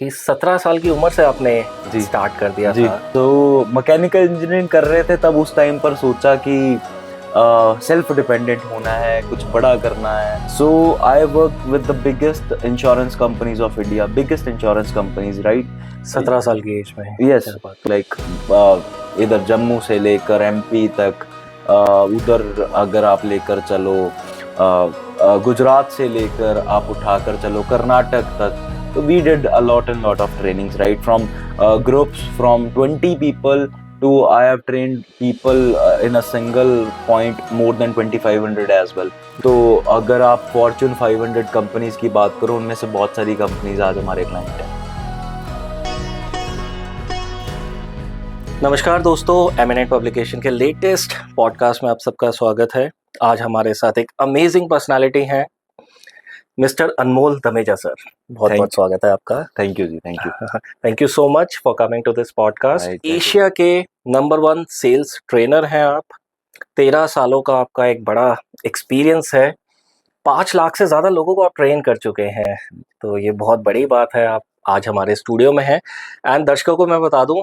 कि 17 साल की उम्र से आपने जी स्टार्ट कर दिया जी था। तो मैकेनिकल इंजीनियरिंग कर रहे थे तब उस टाइम पर सोचा कि सेल्फ डिपेंडेंट होना है, कुछ बड़ा करना है। So I work with the biggest insurance companies of India, biggest insurance companies, right. 17 साल की एज में? यस, क्या बात। लाइक इधर जम्मू से लेकर एमपी तक, उधर अगर आप लेकर चलो गुजरात से लेकर आप उठाकर चलो कर्नाटक तक। So we did a lot of trainings, right? From groups from 20 people to I have trained people in a single point more than 2500 as well. तो अगर आप Fortune 500 कंपनीज की बात करो, उनमें से बहुत सारी कंपनीज आज हमारे क्लाइंट हैं। नमस्कार दोस्तों, एमिनेंट पब्लिकेशन के लेटेस्ट पॉडकास्ट में आप सबका स्वागत है। आज हमारे साथ एक अमेजिंग पर्सनालिटी हैं, मिस्टर अनमोल दमेजा सर। बहुत बहुत स्वागत है आपका। थैंक यू जी, thank you. Thank you so much for coming to this podcast. Right. Asia के नंबर 1 सेल्स ट्रेनर हैं आप। 13 सालों का आपका एक बड़ा एक्सपीरियंस है। 5 लाख से ज़्यादा लोगों को आप ट्रेन कर चुके हैं, तो ये बहुत बड़ी बात है। आप आज हमारे स्टूडियो में हैं। एंड दर्शकों को मैं बता दूं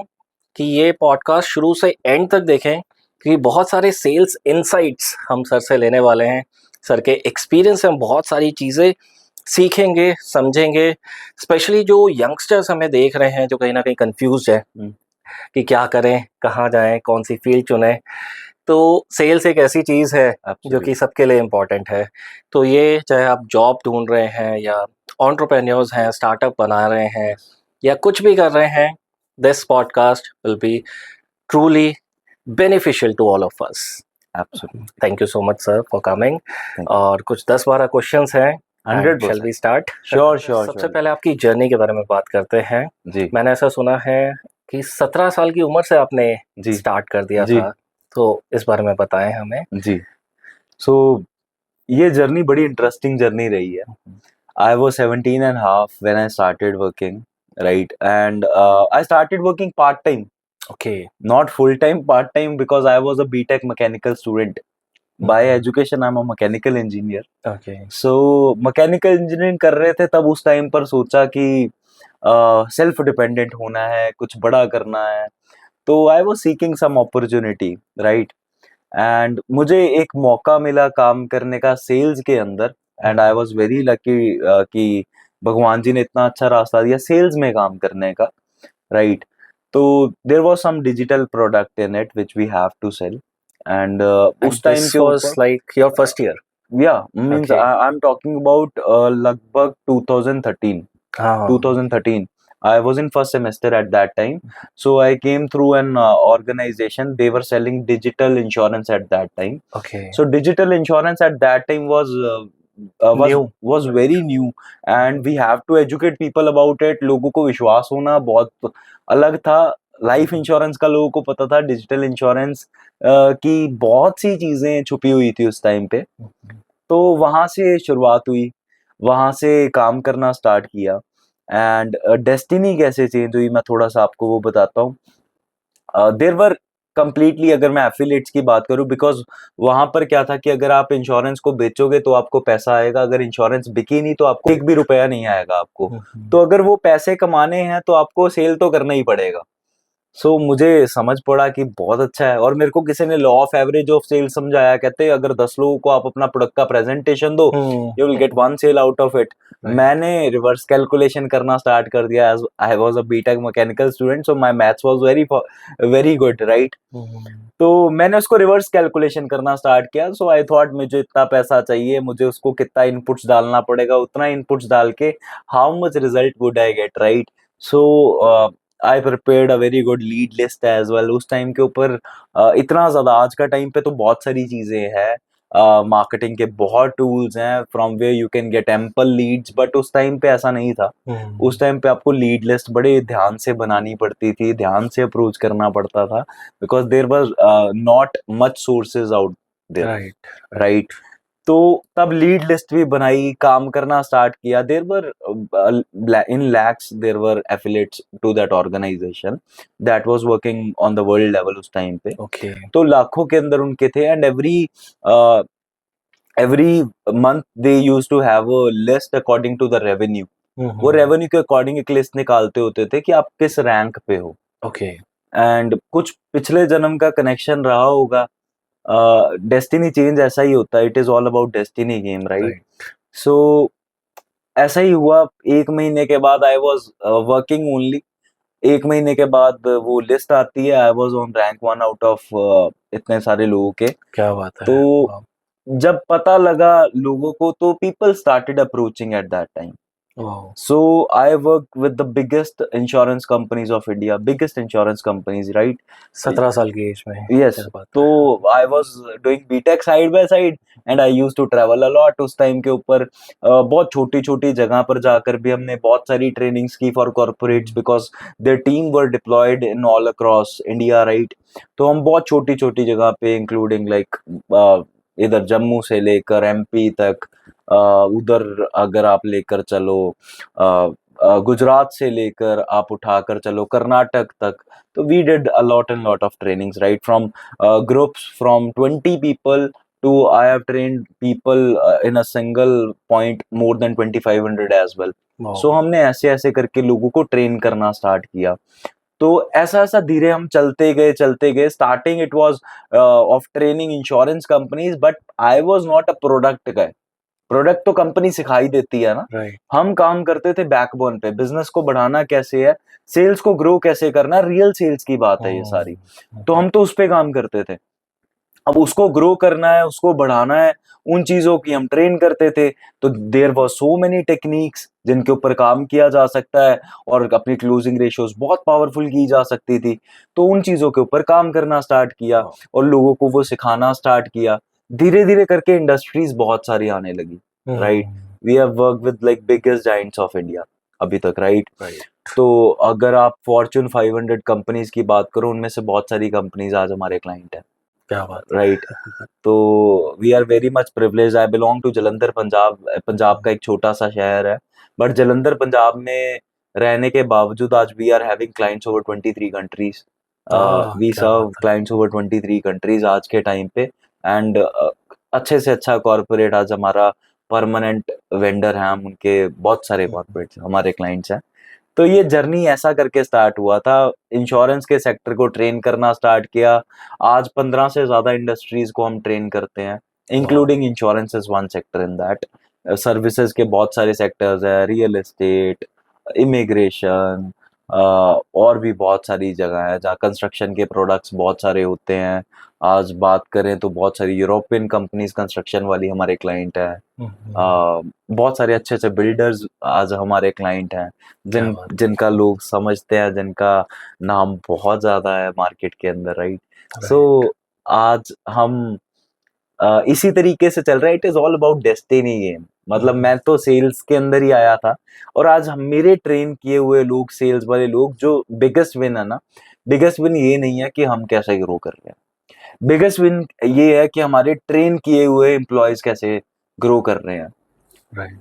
कि ये पॉडकास्ट शुरू से एंड तक देखें, क्योंकि बहुत सारे सेल्स इनसाइट्स हम सर से लेने वाले हैं। सर के एक्सपीरियंस से हम बहुत सारी चीज़ें सीखेंगे, समझेंगे। स्पेशली जो यंगस्टर्स हमें देख रहे हैं, जो कहीं ना कहीं कंफ्यूज है कि क्या करें, कहाँ जाएं, कौन सी फील्ड चुनें। तो सेल्स एक ऐसी चीज़ है जो कि सबके लिए इम्पॉर्टेंट है। तो ये चाहे आप जॉब ढूंढ रहे हैं या एंटरप्रेन्योर्स हैं, स्टार्टअप बना रहे हैं या कुछ भी कर रहे हैं, this podcast will be truly beneficial to all of us. Absolutely. Thank you so much sir for coming. Thank you. और कुछ 10-12 क्वेश्चंस हैं। 100%. Shall we start? Sure. सबसे पहले आपकी जर्नी के बारे में बात करते हैं। जी मैंने ऐसा सुना है कि 17 साल की उम्र से आपने जी स्टार्ट कर दिया जी था, तो इस बारे में बताएं हमें। जी सो ये जर्नी बड़ी इंटरेस्टिंग जर्नी रही है। I was 17 and half when I started working, right? And I started working part-time, okay. not full-time, part-time, because I was a BTech mechanical student. By education, I'm a mechanical engineer. Okay. So, mechanical engineering कर रहे थे तब उस time पर सोचा कि self dependent होना है, कुछ बड़ा करना है। तो I was seeking some opportunity, right? And मुझे एक मौका मिला काम करने का सेल्स के अंदर, and I was very lucky कि भगवान जी ने इतना अच्छा रास्ता दिया सेल्स में काम करने का, राइट। तो there was some digital product in it which we have to sell, and उस टाइम के वाज ऊपर लाइक योर फर्स्ट ईयर? या means Okay. I am talking about लगभग 2013. हाँ। 2013. I was in first semester at that time. So I came through an organization. They were selling digital insurance at that time. Okay. So digital insurance at that time New. was very new, and we have to educate people about it. लोगों को विश्वास होना बहुत अलग था। Life insurance का लोगों को पता था, डिजिटल इंश्योरेंस की बहुत सी चीजें छुपी हुई थी उस टाइम पे। तो वहां से शुरुआत हुई, वहां से काम करना स्टार्ट किया, एंड डेस्टिनी कैसे चेंज हुई मैं थोड़ा सा आपको वो बताता हूँ। देयर वर कंप्लीटली, अगर मैं एफिलिएट्स की बात करूं, बिकॉज वहां पर क्या था कि अगर आप इंश्योरेंस को बेचोगे तो आपको पैसा आएगा, अगर इंश्योरेंस बिकी नहीं तो आपको एक भी रुपया नहीं आएगा आपको। तो अगर वो पैसे कमाने हैं तो आपको सेल तो करना ही पड़ेगा। सो मुझे समझ पड़ा कि बहुत अच्छा है, और मेरे को किसी ने law of average of sale समझाया। कहते हैं अगर 10 लोगों को आप अपना प्रोडक्ट का प्रेजेंटेशन दो, you will get 1 sale out of it. मैंने रिवर्स कैलकुलेशन करना स्टार्ट कर दिया, as I was a BTech mechanical student, so my maths was very good, right. तो मैंने उसको रिवर्स कैलकुलेशन करना स्टार्ट किया। सो आई थॉट मुझे इतना पैसा चाहिए, मुझे उसको कितना इनपुट्स डालना पड़ेगा, उतना इनपुट्स डाल के how much result would I get, right. So I prepared a very good lead list as well. उस टाइम के ऊपर इतना ज्यादा, आज का टाइम पे तो बहुत सारी चीजें हैं, मार्केटिंग के बहुत टूल्स हैं from where you can get ample leads, but उस टाइम पे ऐसा नहीं था। उस टाइम पे आपको लीड लिस्ट बड़े ध्यान से बनानी पड़ती थी, ध्यान से अप्रोच करना पड़ता था, because there was not much sources out there, right. तो तब लीड लिस्ट भी बनाई, काम करना स्टार्ट किया। There were in lakhs there were affiliates to that organisation that was working on the world level उस टाइम पे। ओके। तो लाखों के अंदर उनके थे, and every month they used to have a list according to the revenue, वो revenue के अकॉर्डिंग एक लिस्ट निकालते होते थे कि आप किस रैंक पे हो, ओके। एंड कुछ पिछले जन्म का कनेक्शन रहा होगा। डेस्टिनी चेंज ऐसा ही होता है, it is all about destiny game, right? Right. So ऐसा ही हुआ। 1 महीने के बाद आई वॉज वर्किंग ओनली। 1 महीने के बाद वो लिस्ट आती है, I was on rank 1 out of इतने सारे लोगों के। क्या बात है! तो वाह! जब पता लगा लोगों को, तो people started approaching at that time. Wow! So I worked with the biggest insurance companies of India, biggest insurance companies, right? 17 साल की एज में, Yes. क्या बात तो है! I was doing BTech side by side and I used to travel a lot उस time के ऊपर। बहुत छोटी छोटी जगह पर जाकर भी हमने बहुत सारी ट्रेनिंग्स की for corporates, because their team were deployed in all across India, right? तो हम बहुत छोटी छोटी जगह पे इंक्लूडिंग लाइक इधर जम्मू से लेकर एमपी तक, उधर अगर आप लेकर चलो गुजरात से लेकर आप उठाकर चलो कर्नाटक तक। तो we did a lot and lot of trainings, right? From groups from 20 people to I have trained people in a single point more than 2500 as well. Wow! सो हमने ऐसे ऐसे करके लोगों को ट्रेन करना स्टार्ट किया। तो ऐसा ऐसा धीरे हम चलते गए। Starting it was of training insurance companies, but I was not a product guy. Product तो कंपनी सिखाई देती है ना। राइट। हम काम करते थे बैकबोन पे, बिजनेस को बढ़ाना कैसे है, सेल्स को ग्रो कैसे करना, रियल सेल्स की बात है ये सारी। तो हम तो उस पे काम करते थे। अब उसको ग्रो करना है, उसको बढ़ाना है, उन चीजों की हम ट्रेन करते थे। तो there were so many techniques जिनके ऊपर काम किया जा सकता है और अपनी क्लोजिंग रेशियोज बहुत पावरफुल की जा सकती थी। तो उन चीजों के ऊपर काम करना स्टार्ट किया और लोगों को वो सिखाना स्टार्ट किया। धीरे धीरे करके इंडस्ट्रीज बहुत सारी आने लगी, right? We have work with like biggest giants of India अभी तक, राइट? राइट। तो अगर आप फॉर्च्यून 500 कंपनीज की बात करो, उनमें से बहुत सारी कंपनीज आज हमारे क्लाइंट है, क्या बात है! राइट? तो we are very much privilege. I belong to Jalandhar, Punjab. Punjab का एक छोटा सा शहर है, बट जलंधर पंजाब में रहने के बावजूद आज we are having clients over 23 countries. वी क्या सर्व बात है! क्लाइंट्स ओवर 23 कंट्रीज आज के टाइम पे। एंड अच्छे से अच्छा कॉर्पोरेट आज हमारा परमानेंट वेंडर है, हम उनके बहुत सारे कॉर्पोरेट्स हमारे क्लाइंट्स हैं। तो ये जर्नी ऐसा करके स्टार्ट हुआ था। इंश्योरेंस के सेक्टर को ट्रेन करना स्टार्ट किया। आज 15 से ज्यादा इंडस्ट्रीज को हम ट्रेन करते हैं, including insurance is one sector in that. Services के बहुत सारे सेक्टर्स है, रियल एस्टेट, इमिग्रेशन, और भी बहुत सारी जगह है जहाँ कंस्ट्रक्शन के प्रोडक्ट्स बहुत सारे होते हैं। आज बात करें तो बहुत सारी यूरोपियन कंपनीज कंस्ट्रक्शन वाली हमारे क्लाइंट है। बहुत सारे अच्छे अच्छे बिल्डर्स आज हमारे क्लाइंट हैं, जिनका लोग समझते हैं, जिनका नाम बहुत ज्यादा है मार्केट के अंदर, राइट? सो आज हम इसी तरीके से चल रहा है। It is all about destiny game. मतलब मैं तो सेल्स के अंदर ही आया था और आज हम मेरे ट्रेन किए हुए लोग, सेल्स वाले लोग, जो बिगेस्ट विन है ना, बिगेस्ट विन ये नहीं है कि हम कैसे ग्रो कर रहे हैं। बिगेस्ट विन ये है कि हमारे ट्रेन किए हुए एम्प्लॉयज कैसे ग्रो कर रहे हैं, राइट।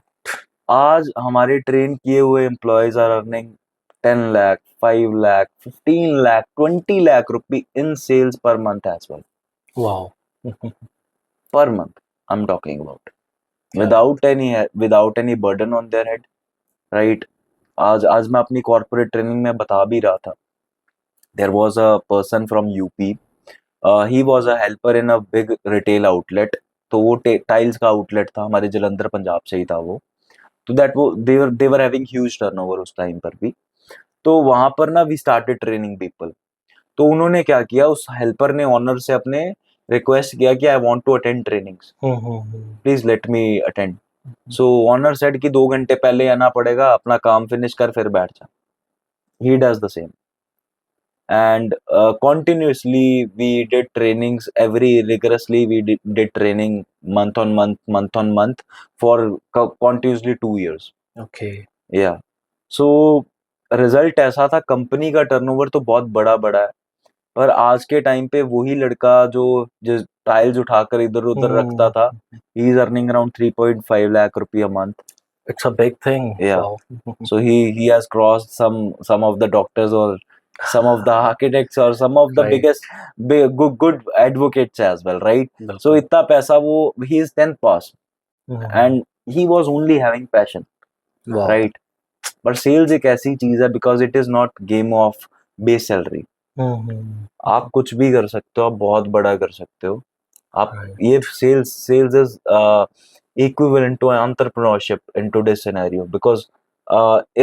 आज हमारे ट्रेन किए हुए employees are earning 10 lakh, 5 lakh, 15 lakh, 20 lakh rupee in sales per month as well. Wow! Per month, I'm talking about. Without any burden on their head, right? आज मैं अपनी कॉर्पोरेट ट्रेनिंग में बता भी रहा था। There was a person from UP. He was a helper in a big retail outlet. तो वो टाइल्स का आउटलेट था, हमारे जलंधर पंजाब से ही था वो। तो they were having huge turnover उस टाइम पर भी। तो वहां पर ना वी स्टार्टेड ट्रेनिंग पीपल। तो उन्होंने क्या किया, उस हेल्पर ने ऑनर से अपने रिक्वेस्ट किया कि I want to attend trainings, please let me attend. So owner said कि 2 घंटे पहले आना पड़ेगा, अपना काम फिनिश कर फिर बैठ जा। He does the same and continuously we did trainings every rigorously we did training month on month for continuously 2 years. Okay. yeah so result ऐसा था, कंपनी का टर्नओवर तो बहुत बड़ा है, पर आज के टाइम पे वही लड़का जो जिस टाइल्स उठाकर इधर उधर रखता था, he is earning around 3.5 lakh rupee a month. It's a big thing. Yeah. Wow! So he has crossed some of the doctors or some of the architects or some of the Right. biggest good advocates as well, right? So बिल्कुल। इतना पैसा वो, he is 10th pass and he was only having passion, wow! right? पर sales एक ऐसी चीज है because it is not game of base salary. आप कुछ भी कर सकते हो, आप बहुत बड़ा कर सकते हो। आप Right. ये sales is equivalent to entrepreneurship in today's scenario because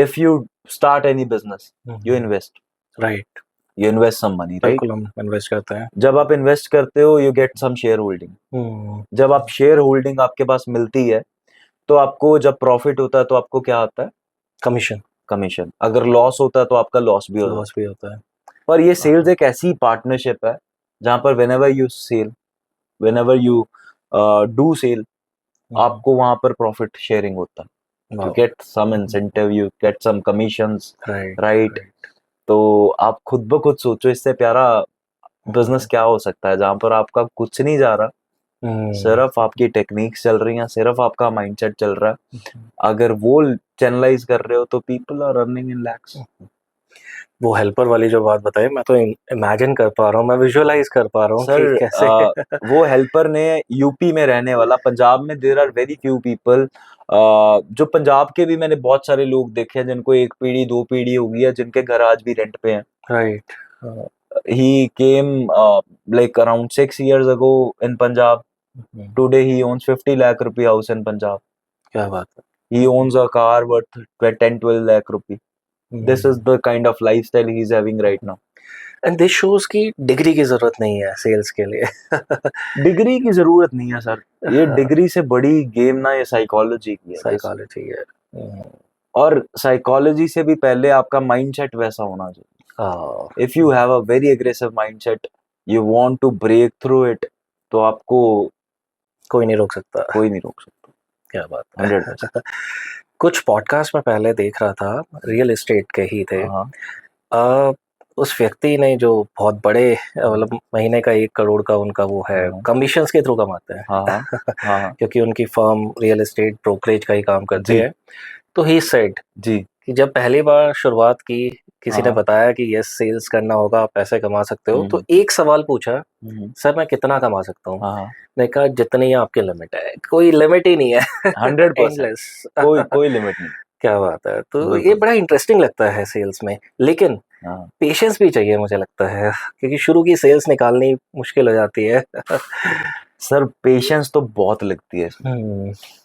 if you start any business, you invest, right, you invest some money, right? बिल्कुल हम इन्वेस्ट करते हैं। जब आप इन्वेस्ट करते हो you get some share holding. जब आप शेयर होल्डिंग आपके पास मिलती है तो आपको जब प्रॉफिट होता है तो आपको क्या आता है? Commission, commission. अगर लॉस होता है तो आपका लॉस भी होता है। लॉस भी होता है। पर ये सेल्स एक ऐसी पार्टनरशिप है जहां पर whenever you sell, whenever you do sell, आपको वहां पर प्रॉफिट शेयरिंग होता है। You get some incentive, you get some commissions, right, right? तो आप खुद ब खुद सोचो इससे प्यारा बिजनेस क्या हो सकता है जहां पर आपका कुछ नहीं जा रहा, सिर्फ आपकी टेक्निक्स चल रही हैं, सिर्फ आपका माइंडसेट चल रहा है। अगर वो चैनलाइज कर रहे हो तो people are earning in lakhs. वो हेल्पर वाली जो बात बताई, मैं तो इमेजिन कर पा रहा हूँ, मैं विजुअलाइज कर पा रहा हूँ कि सर कैसे वो हेल्पर ने यूपी में रहने वाला, पंजाब में there are very few people, जो पंजाब के भी मैंने बहुत सारे लोग देखे हैं जिनको 1 पीढ़ी 2 पीढ़ी हो गई है, जिनके घर आज भी रेंट पे हैं। Right, He came like around 6 years ago in Punjab. Today he owns 50 lakh rupee house in Punjab. क्या बात है। He owns a car worth 10-12 lakh rupee. This is the kind of lifestyle he's having right now. And this shows की degree की जरूरत नहीं है sales के लिए। डिग्री की जरूरत नहीं है सर, ये डिग्री से बड़ी गेम ना ये साइकोलॉजी की है। साइकोलॉजी है। और साइकोलॉजी से भी पहले आपका माइंडसेट वैसा होना चाहिए। If you have a very aggressive mindset, you want to break through it, तो आपको कोई नहीं रोक सकता। कोई नहीं रोक सकता। क्या बात है। 100%। कुछ पॉडकास्ट में पहले देख रहा था, रियल एस्टेट के ही थे। उस व्यक्ति ने जो बहुत बड़े मतलब महीने का 1 करोड़ का उनका वो है, कमीशंस के थ्रू कमाते हैं। क्योंकि उनकी फर्म रियल एस्टेट ब्रोकरेज का ही काम करती है। तो ही सेड जी कि जब पहली बार शुरुआत की, किसी ने बताया कि यस सेल्स करना होगा, आप पैसे कमा सकते हो, तो एक सवाल पूछा, सर मैं कितना कमा सकता हूँ? मैंने कहा जितनी आपकी लिमिट है, कोई लिमिट ही नहीं है। 100% कोई लिमिट नहीं। क्या बात है। तो ये बड़ा इंटरेस्टिंग लगता है सेल्स में, लेकिन पेशेंस भी चाहिए मुझे लगता है, क्योंकि शुरू की सेल्स निकालनी मुश्किल हो जाती है। सर पेशेंस तो बहुत लगती है।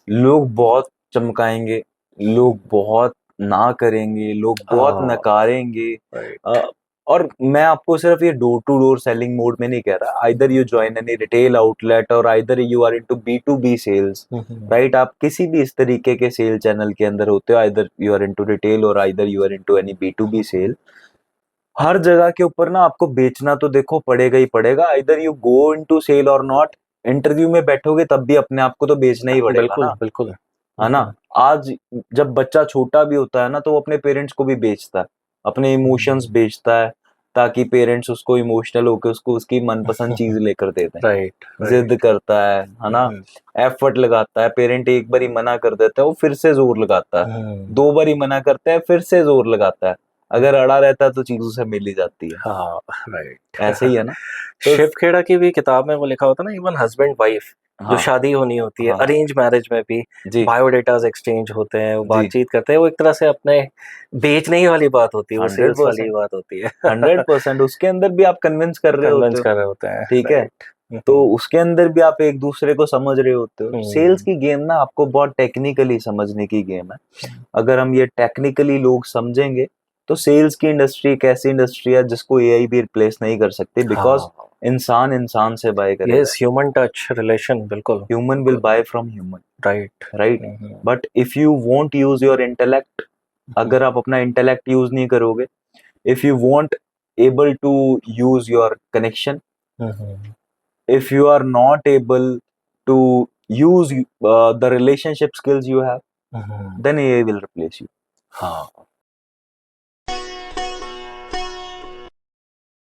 लोग बहुत चमकाएंगे, लोग बहुत ना करेंगे, लोग बहुत नकारेंगे। और मैं आपको सिर्फ ये door to door selling mode में नहीं कह रहा, either you join any retail outlet और either you are into B2B sales, right? आप किसी भी इस तरीके के सेल चैनल के अंदर होते हो, either you are into retail और either you are into any B2B sale. हर जगह के ऊपर ना आपको बेचना तो देखो पड़ेगा ही पड़ेगा, either you go into sale or not. Interview में बैठोगे तब भी अपने आप को तो बेचना ही पड़ेगा ना, बिल्कुल है ना? आज जब बच्चा छोटा भी होता है ना तो वो अपने पेरेंट्स को भी बेचता है, अपने इमोशंस बेचता है, ताकि पेरेंट्स उसको इमोशनल होकर उसको उसकी मनपसंद चीज लेकर दे दें। राइट, जिद करता है ना, एफर्ट लगाता है। पेरेंट एक बार ही मना कर देता है, वो फिर से जोर लगाता है। 2 बार ही मना करता है, फिर से जोर लगाता है। अगर अड़ा रहता है तो चीज उसे मिल ही जाती है। हाँ, राइट। ऐसे ही है ना। शिव खेड़ा की भी किताब में वो लिखा होता है ना, इवन हस्बैंड वाइफ जो शादी होनी होती है, अरेंज मैरिज में भी बायोडेटास एक्सचेंज होते हैं, वो बातचीत करते हैं, वो एक तरह से अपने बेचने ही वाली बात होती है, वो सेल्स वाली बात होती है। 100% उसके अंदर भी आप कन्विंस कर रहे होते हैं, ठीक है। तो उसके अंदर भी आप एक दूसरे को समझ रहे होते हो। सेल्स की गेम ना आपको बहुत टेक्निकली समझने की गेम है। अगर हम ये टेक्निकली लोग समझेंगे तो सेल्स की इंडस्ट्री एक ऐसी इंडस्ट्री है जिसको एआई भी रिप्लेस नहीं कर सकती, बिकॉज इंसान से बाय करेगा। यस, ह्यूमन टच रिलेशन, बिल्कुल। Human will buy from human, right. But if you won't use your intellect, अगर आप अपना इंटेलेक्ट यूज नहीं करोगे, if you won't able to use your connection, if you are not able to use the relationship skills you have, then AI will replace you. हाँ,